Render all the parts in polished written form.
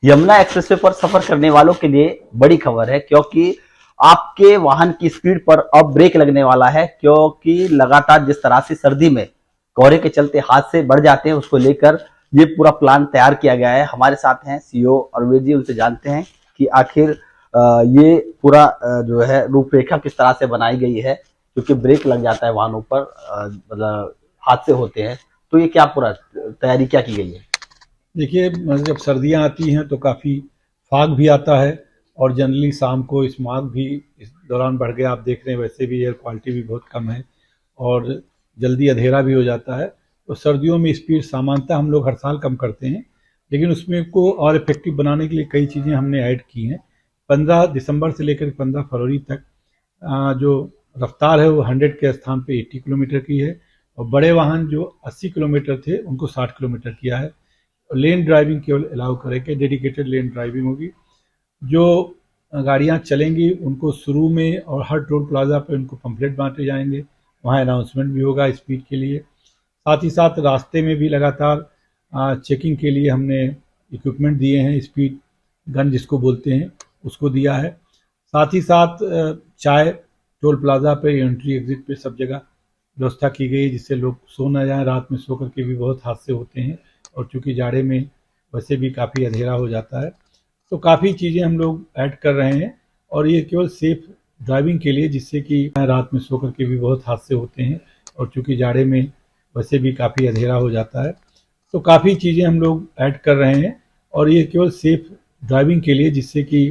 Yamuna expressway पर सफर करने वालों के लिए बड़ी खबर है, क्योंकि आपके वाहन की स्पीड पर अब ब्रेक लगने वाला है। क्योंकि लगातार जिस तरह से सर्दी में कोहरे के चलते हादसे बढ़ जाते हैं, उसको लेकर ये पूरा प्लान तैयार किया गया है। हमारे साथ हैं सीईओ अरविंद जी, उनसे जानते हैं कि आखिर ये पूरा जो है रूपरेखा किस तरह से बनाई गई है, क्योंकि ब्रेक लग जाता है वाहनों पर, मतलब हादसे होते हैं। तो ये क्या पूरा तैयारी क्या की गई है? देखिए, जब सर्दियां आती हैं तो काफ़ी फाग भी आता है और जनरली शाम को स्मॉग भी इस दौरान बढ़ गया। आप देख रहे हैं वैसे भी एयर क्वालिटी भी बहुत कम है और जल्दी अंधेरा भी हो जाता है। तो सर्दियों में स्पीड सामान्यतः हम लोग हर साल कम करते हैं, लेकिन उसमें को और इफेक्टिव बनाने के लिए कई चीज़ें हमने ऐड की हैं। 15 दिसंबर से लेकर 15 फरवरी तक जो रफ्तार है वो 100 के स्थान पे 80 किलोमीटर की है और बड़े वाहन जो 80 किलोमीटर थे उनको 60 किलोमीटर किया है। लेन ड्राइविंग केवल अलाउ करेंगे, डेडिकेटेड लेन ड्राइविंग होगी। जो गाड़ियां चलेंगी उनको शुरू में और हर टोल प्लाजा पे उनको पंपलेट बांटे जाएंगे, वहाँ अनाउंसमेंट भी होगा स्पीड के लिए। साथ ही साथ रास्ते में भी लगातार चेकिंग के लिए हमने इक्विपमेंट दिए हैं, स्पीड गन जिसको बोलते हैं उसको दिया है। साथ ही साथ चाय टोल प्लाजा पे, एंट्री एग्जिट पे सब जगह व्यवस्था की गई, जिससे लोग सो ना जाएं। रात में सो करके भी बहुत हादसे होते हैं और चूँकि जाड़े में वैसे भी काफ़ी अंधेरा हो जाता है, तो काफ़ी चीज़ें हम लोग ऐड कर रहे हैं और ये केवल सेफ ड्राइविंग के लिए, जिससे कि रात में सो करके भी बहुत हादसे होते हैं और चूँकि जाड़े में वैसे भी काफ़ी अंधेरा हो जाता है, तो काफ़ी चीज़ें हम लोग ऐड कर रहे हैं और ये केवल सेफ ड्राइविंग के लिए, जिससे कि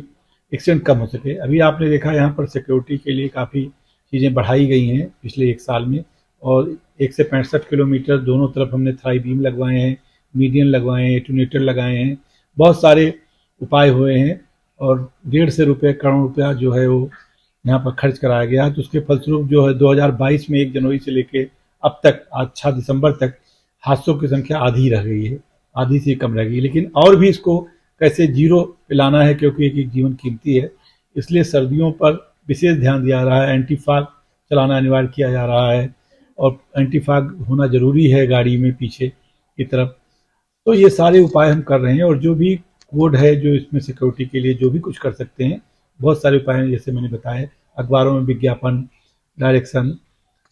एक्सीडेंट कम हो सके। अभी आपने देखा यहाँ पर सिक्योरिटी के लिए काफ़ी चीज़ें बढ़ाई गई हैं पिछले एक साल में, और 1 से 65 किलोमीटर दोनों तरफ हमने थाई बीम लगवाए हैं, मीडियन लगवाए हैं, एटूनेटर लगाए हैं, बहुत सारे उपाय हुए हैं और 1.5 से करोड़ रुपया जो है वो यहाँ पर खर्च कराया गया। तो उसके फलस्वरूप जो है 2022 में 1 जनवरी से लेके अब तक आज 6 दिसंबर तक हादसों की संख्या आधी रह गई है, आधी से कम रह गई। लेकिन और भी इसको कैसे जीरो पे लाना है, क्योंकि एक जीवन कीमती है, इसलिए सर्दियों पर विशेष ध्यान दिया जा रहा है। एंटी फाग चलाना अनिवार्य किया जा रहा है और एंटी फाग होना ज़रूरी है गाड़ी में पीछे की तरफ। तो ये सारे उपाय हम कर रहे हैं और जो भी कोड है, जो इसमें सिक्योरिटी के लिए जो भी कुछ कर सकते हैं, बहुत सारे उपाय हैं जैसे मैंने बताया। अखबारों में विज्ञापन, डायरेक्शन,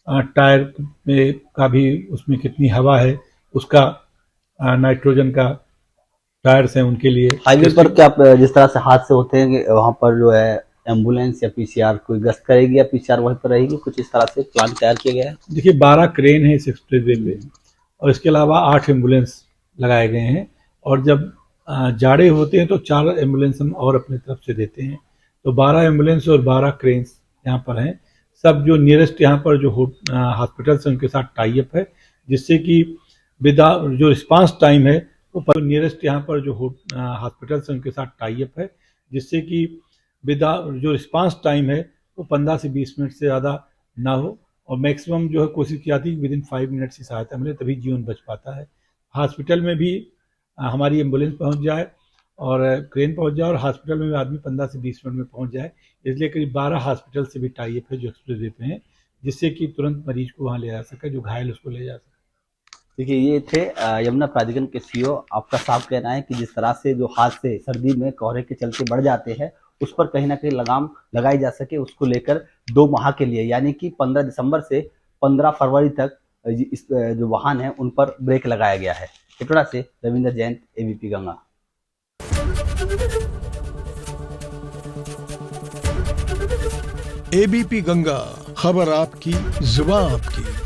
टायर में का भी उसमें कितनी हवा है उसका, नाइट्रोजन का टायर्स हैं उनके लिए। हाईवे पर क्या जिस तरह से हादसे होते हैं, वहां पर जो है एम्बुलेंस या पीसीआर कोई गश्त करेगी या पीसीआर वहीं पर रहेगी, कुछ इस तरह से प्लान तैयार किया गया है? देखिए, 12 क्रेन है इस एक्सप्रेसवे पे और इसके अलावा 8 एम्बुलेंस लगाए गए हैं और जब जाड़े होते हैं तो 4 एम्बुलेंस हम और अपनी तरफ से देते हैं। तो 12 एम्बुलेंस और 12 क्रेन्स यहाँ पर हैं। सब जो नियरेस्ट यहाँ पर जो हॉस्पिटल्स हैं उनके साथ टाई अप है, जिससे कि विदा जो रिस्पांस टाइम है वो नियरेस्ट यहाँ पर जो हॉस्पिटल्स हैं उनके साथ टाई अप है, जिससे कि विदा जो रिस्पांस टाइम है वो 15 से 20 मिनट से ज़्यादा ना हो और मैक्सिमम जो है कोशिश की जाती है विदिन 5 मिनट्स की सहायता मिले, तभी जीवन बच पाता है। हॉस्पिटल में भी हमारी एम्बुलेंस पहुंच जाए और क्रेन पहुंच जाए और हॉस्पिटल में भी आदमी 15 से 20 मिनट में पहुंच जाए, इसलिए करीब 12 हॉस्पिटल से भी टाई अप है जो एक्सप्रेसवे पे हैं, जिससे कि तुरंत मरीज को वहाँ ले जा सके, जो घायल उसको ले जा सके। देखिए, ये थे यमुना प्राधिकरण के सीईओ। आपका साफ कहना है कि जिस तरह से जो हादसे सर्दी में कोहरे के चलते बढ़ जाते हैं, उस पर कहीं ना कहीं लगाम लगाई जा सके, उसको लेकर 2 माह के लिए, यानी कि 15 दिसंबर से 15 फरवरी तक इस जो वाहन है उन पर ब्रेक लगाया गया है। टिटोड़ा से रविंद्र जैन, एबीपी गंगा। एबीपी गंगा, खबर आपकी, जुबान आपकी।